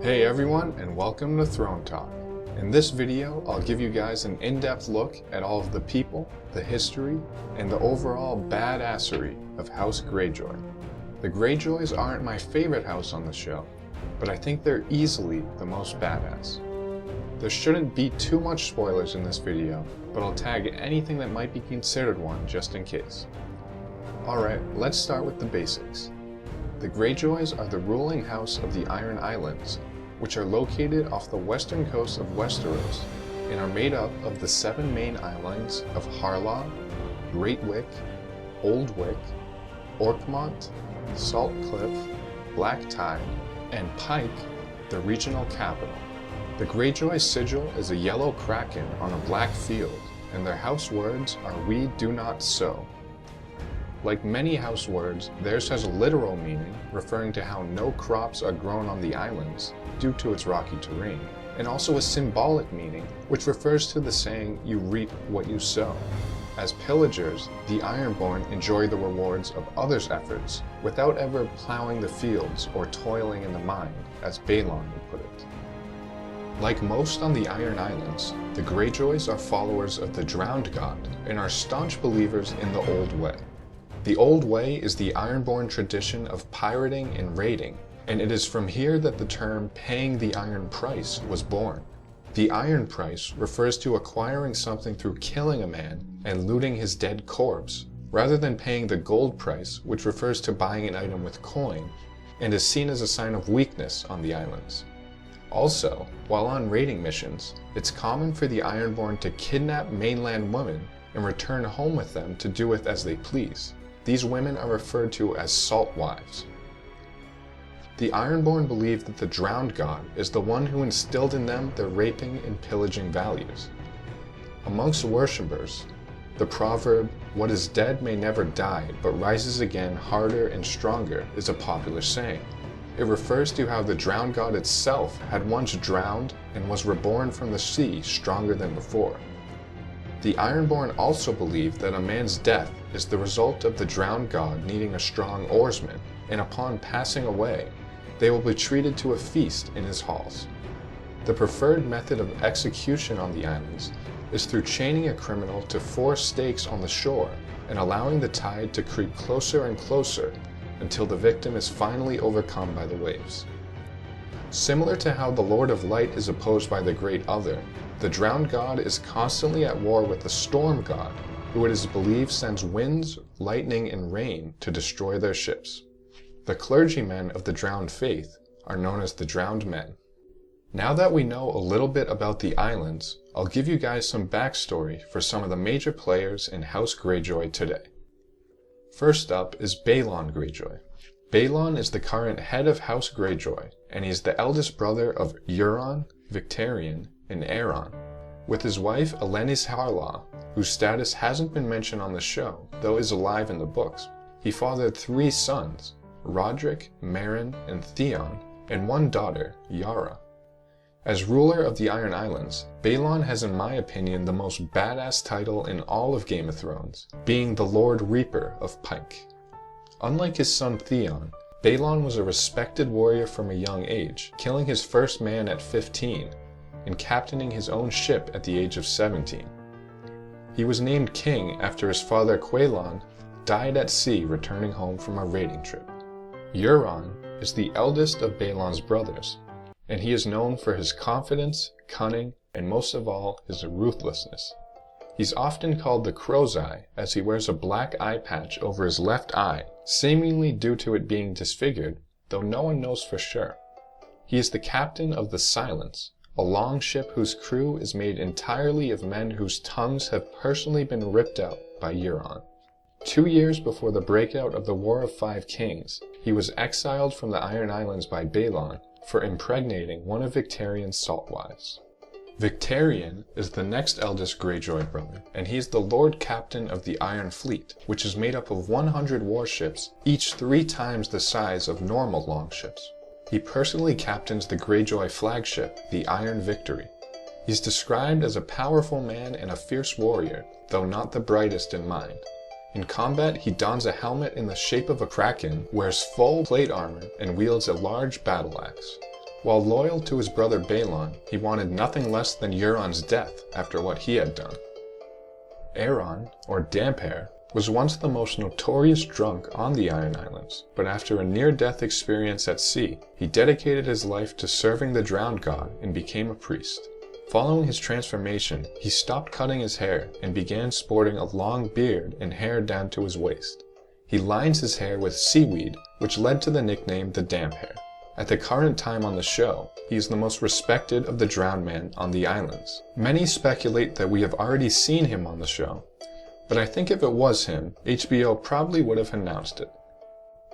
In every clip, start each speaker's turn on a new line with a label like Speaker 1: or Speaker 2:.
Speaker 1: Hey everyone, and welcome to Throne Talk. In this video, I'll give you guys an in-depth look at all of the people, the history, and the overall badassery of House Greyjoy. The Greyjoys aren't my favorite house on the show, but I think they're easily the most badass. There shouldn't be too much spoilers in this video, but I'll tag anything that might be considered one just in case. Alright, let's start with the basics. The Greyjoys are the ruling house of the Iron Islands, which are located off the western coast of Westeros and are made up of the 7 main islands of Harlaw, Great Wick, Old Wick, Orkmont, Salt Cliff, Black Tide, and Pike, the regional capital. The Greyjoy sigil is a yellow kraken on a black field, and their house words are "We do not sow." Like many house words, theirs has a literal meaning, referring to how no crops are grown on the islands due to its rocky terrain, and also a symbolic meaning, which refers to the saying, "You reap what you sow." As pillagers, the Ironborn enjoy the rewards of others' efforts without ever plowing the fields or toiling in the mine, as Balon would put it. Like most on the Iron Islands, the Greyjoys are followers of the Drowned God and are staunch believers in the Old Way. The Old Way is the Ironborn tradition of pirating and raiding, and it is from here that the term "paying the iron price" was born. The iron price refers to acquiring something through killing a man and looting his dead corpse, rather than paying the gold price, which refers to buying an item with coin, and is seen as a sign of weakness on the islands. Also, while on raiding missions, it's common for the Ironborn to kidnap mainland women and return home with them to do with as they please. These women are referred to as salt wives. The Ironborn believe that the Drowned God is the one who instilled in them their raping and pillaging values. Amongst worshippers, the proverb, "What is dead may never die, but rises again harder and stronger," is a popular saying. It refers to how the Drowned God itself had once drowned and was reborn from the sea stronger than before. The Ironborn also believe that a man's death is the result of the Drowned God needing a strong oarsman, and upon passing away, they will be treated to a feast in his halls. The preferred method of execution on the islands is through chaining a criminal to 4 stakes on the shore and allowing the tide to creep closer and closer until the victim is finally overcome by the waves. Similar to how the Lord of Light is opposed by the Great Other, the Drowned God is constantly at war with the Storm God, who it is believed sends winds, lightning, and rain to destroy their ships. The clergymen of the Drowned faith are known as the Drowned Men. Now that we know a little bit about the islands, I'll give you guys some backstory for some of the major players in House Greyjoy today. First up is Balon Greyjoy. Balon is the current head of House Greyjoy, and he's the eldest brother of Euron, Victarion, and Aeron, with his wife Olenys Harlaw, whose status hasn't been mentioned on the show, though is alive in the books. He fathered 3 sons, Rodrik, Meryn, and Theon, and 1 daughter, Yara. As ruler of the Iron Islands, Balon has in my opinion the most badass title in all of Game of Thrones, being the Lord Reaper of Pike. Unlike his son Theon, Balon was a respected warrior from a young age, killing his first man at 15, and captaining his own ship at the age of 17. He was named king after his father Quaelon died at sea returning home from a raiding trip. Euron is the eldest of Balon's brothers, and he is known for his confidence, cunning, and most of all, his ruthlessness. He's often called the Crow's Eye, as he wears a black eye patch over his left eye, seemingly due to it being disfigured, though no one knows for sure. He is the captain of the Silence, a longship whose crew is made entirely of men whose tongues have personally been ripped out by Euron. 2 years before the breakout of the War of 5 Kings, he was exiled from the Iron Islands by Balon for impregnating one of Victarion's salt wives. Victarion is the next eldest Greyjoy brother, and he is the Lord Captain of the Iron Fleet, which is made up of 100 warships, each 3 times the size of normal longships. He personally captains the Greyjoy flagship, the Iron Victory. He's described as a powerful man and a fierce warrior, though not the brightest in mind. In combat, he dons a helmet in the shape of a kraken, wears full plate armor, and wields a large battle axe. While loyal to his brother Balon, he wanted nothing less than Euron's death after what he had done. Aeron, or Damphair, was once the most notorious drunk on the Iron Islands, but after a near-death experience at sea, he dedicated his life to serving the drowned god and became a priest. Following his transformation, he stopped cutting his hair and began sporting a long beard and hair down to his waist. He lines his hair with seaweed, which led to the nickname the Damphair. At the current time on the show, he is the most respected of the drowned men on the islands. Many speculate that we have already seen him on the show, but I think if it was him, HBO probably would have announced it.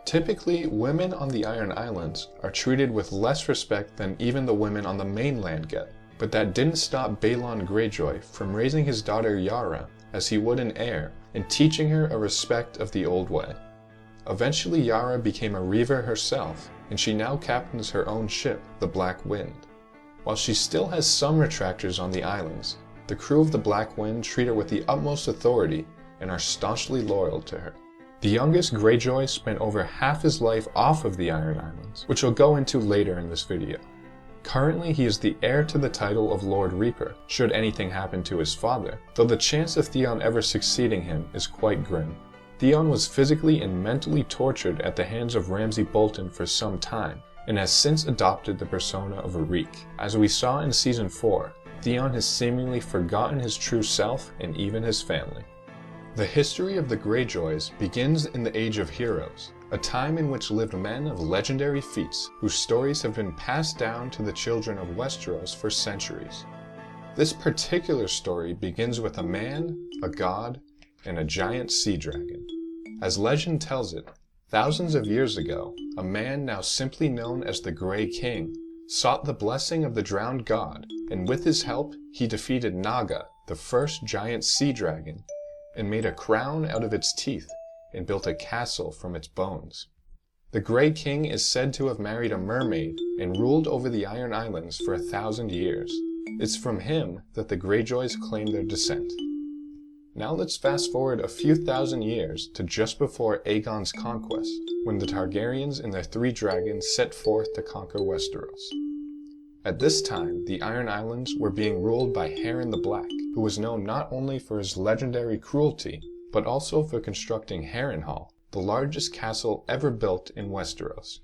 Speaker 1: Typically, women on the Iron Islands are treated with less respect than even the women on the mainland get, but that didn't stop Balon Greyjoy from raising his daughter Yara as he would an heir and teaching her a respect of the old way. Eventually Yara became a reaver herself, and she now captains her own ship, the Black Wind. While she still has some retractors on the islands, the crew of the Black Wind treat her with the utmost authority and are staunchly loyal to her. The youngest Greyjoy spent over half his life off of the Iron Islands, which we'll go into later in this video. Currently, he is the heir to the title of Lord Reaper, should anything happen to his father, though the chance of Theon ever succeeding him is quite grim. Theon was physically and mentally tortured at the hands of Ramsay Bolton for some time, and has since adopted the persona of a reek. As we saw in Season 4, Theon has seemingly forgotten his true self and even his family. The history of the Greyjoys begins in the Age of Heroes, a time in which lived men of legendary feats whose stories have been passed down to the children of Westeros for centuries. This particular story begins with a man, a god, and a giant sea dragon. As legend tells it, thousands of years ago, a man now simply known as the Grey King sought the blessing of the drowned god, and with his help, he defeated Naga, the first giant sea dragon, and made a crown out of its teeth and built a castle from its bones. The Grey King is said to have married a mermaid and ruled over the Iron Islands for 1,000 years. It's from him that the Greyjoys claim their descent. Now let's fast forward a few thousand years to just before Aegon's conquest, when the Targaryens and their 3 dragons set forth to conquer Westeros. At this time, the Iron Islands were being ruled by Haren the Black, who was known not only for his legendary cruelty, but also for constructing Harrenhal, the largest castle ever built in Westeros.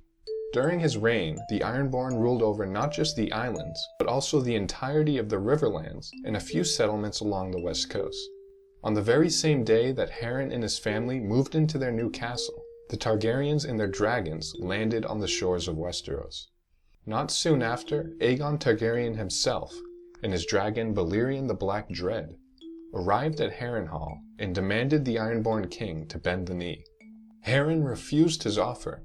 Speaker 1: During his reign, the Ironborn ruled over not just the islands, but also the entirety of the Riverlands and a few settlements along the west coast. On the very same day that Haren and his family moved into their new castle, the Targaryens and their dragons landed on the shores of Westeros. Not soon after, Aegon Targaryen himself, and his dragon Balerion the Black Dread, arrived at Harrenhal and demanded the Ironborn king to bend the knee. Haren refused his offer,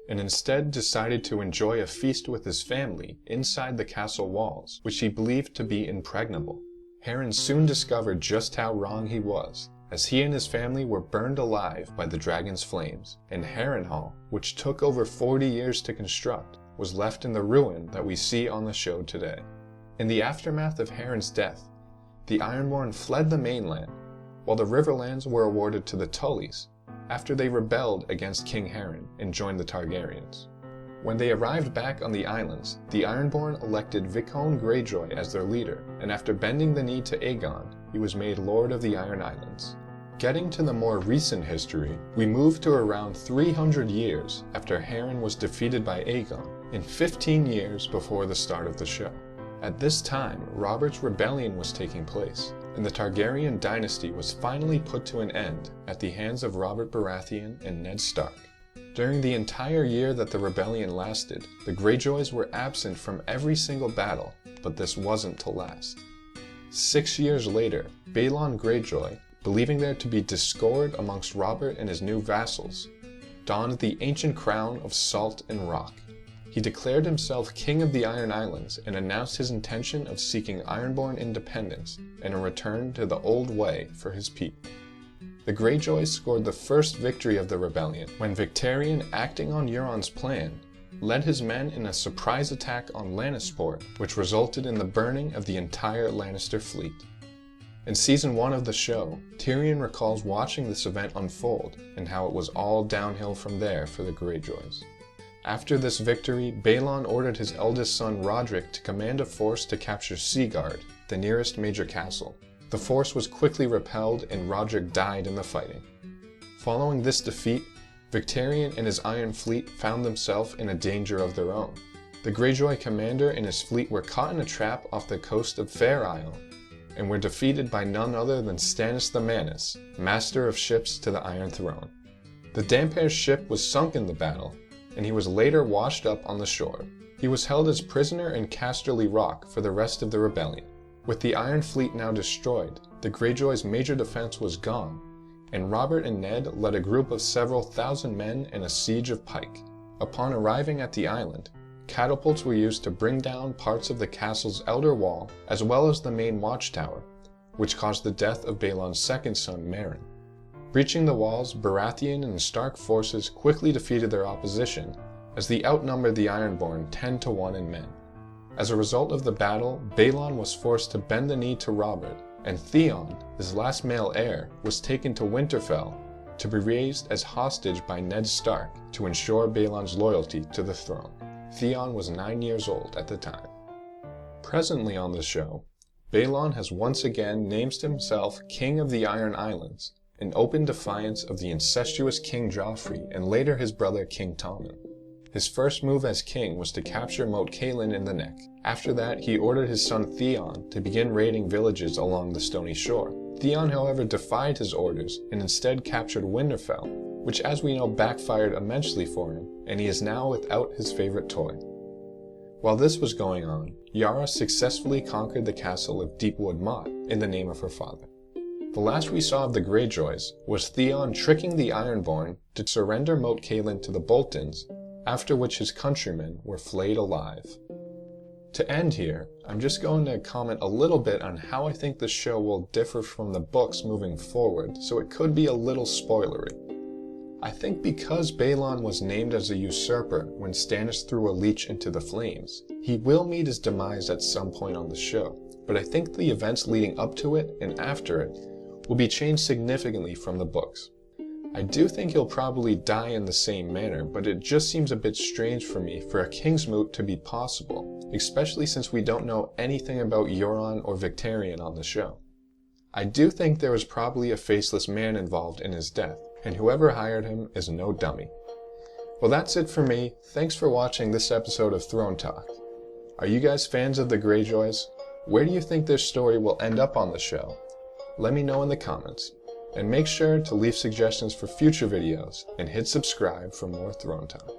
Speaker 1: and instead decided to enjoy a feast with his family inside the castle walls, which he believed to be impregnable. Haren soon discovered just how wrong he was, as he and his family were burned alive by the dragon's flames, and Harrenhal, which took over 40 years to construct, was left in the ruin that we see on the show today. In the aftermath of Haren's death, the Ironborn fled the mainland, while the Riverlands were awarded to the Tullys, after they rebelled against King Haren and joined the Targaryens. When they arrived back on the islands, the Ironborn elected Vickon Greyjoy as their leader, and after bending the knee to Aegon, he was made Lord of the Iron Islands. Getting to the more recent history, we move to around 300 years after Haren was defeated by Aegon, and 15 years before the start of the show. At this time, Robert's rebellion was taking place, and the Targaryen dynasty was finally put to an end at the hands of Robert Baratheon and Ned Stark. During the entire year that the rebellion lasted, the Greyjoys were absent from every single battle, but this wasn't to last. 6 years later, Balon Greyjoy, believing there to be discord amongst Robert and his new vassals, donned the ancient crown of salt and rock. He declared himself King of the Iron Islands and announced his intention of seeking Ironborn independence and a return to the old way for his people. The Greyjoys scored the first victory of the rebellion when Victarion, acting on Euron's plan, led his men in a surprise attack on Lannisport, which resulted in the burning of the entire Lannister fleet. In Season 1 of the show, Tyrion recalls watching this event unfold and how it was all downhill from there for the Greyjoys. After this victory, Balon ordered his eldest son Roderick to command a force to capture Seagard, the nearest major castle. The force was quickly repelled and Roderick died in the fighting. Following this defeat, Victarion and his Iron Fleet found themselves in a danger of their own. The Greyjoy commander and his fleet were caught in a trap off the coast of Fair Isle, and were defeated by none other than Stannis the Manus, master of ships to the Iron Throne. The Damphair's ship was sunk in the battle, and he was later washed up on the shore. He was held as prisoner in Casterly Rock for the rest of the rebellion. With the Iron Fleet now destroyed, the Greyjoy's major defense was gone, and Robert and Ned led a group of several thousand men in a siege of Pike. Upon arriving at the island, catapults were used to bring down parts of the castle's outer wall as well as the main watchtower, which caused the death of Balon's second son, Meryn. Breaching the walls, Baratheon and Stark forces quickly defeated their opposition, as they outnumbered the Ironborn 10-1 in men. As a result of the battle, Balon was forced to bend the knee to Robert, and Theon, his last male heir, was taken to Winterfell to be raised as hostage by Ned Stark to ensure Balon's loyalty to the throne. Theon was 9 years old at the time. Presently on the show, Balon has once again named himself King of the Iron Islands, in open defiance of the incestuous King Joffrey and later his brother King Tommen. His first move as king was to capture Moat Cailin in the Neck. After that, he ordered his son Theon to begin raiding villages along the Stony Shore. Theon, however, defied his orders and instead captured Winterfell, which as we know backfired immensely for him, and he is now without his favorite toy. While this was going on, Yara successfully conquered the castle of Deepwood Motte in the name of her father. The last we saw of the Greyjoys was Theon tricking the Ironborn to surrender Moat Cailin to the Boltons, after which his countrymen were flayed alive. To end here, I'm just going to comment a little bit on how I think the show will differ from the books moving forward, so it could be a little spoilery. I think because Balon was named as a usurper when Stannis threw a leech into the flames, he will meet his demise at some point on the show, but I think the events leading up to it and after it will be changed significantly from the books. I do think he'll probably die in the same manner, but it just seems a bit strange for me for a Kingsmoot to be possible, especially since we don't know anything about Euron or Victarion on the show. I do think there was probably a faceless man involved in his death, and whoever hired him is no dummy. Well, that's it for me. Thanks for watching this episode of Throne Talk. Are you guys fans of the Greyjoys? Where do you think their story will end up on the show? Let me know in the comments. And make sure to leave suggestions for future videos and hit subscribe for more Throne Talk.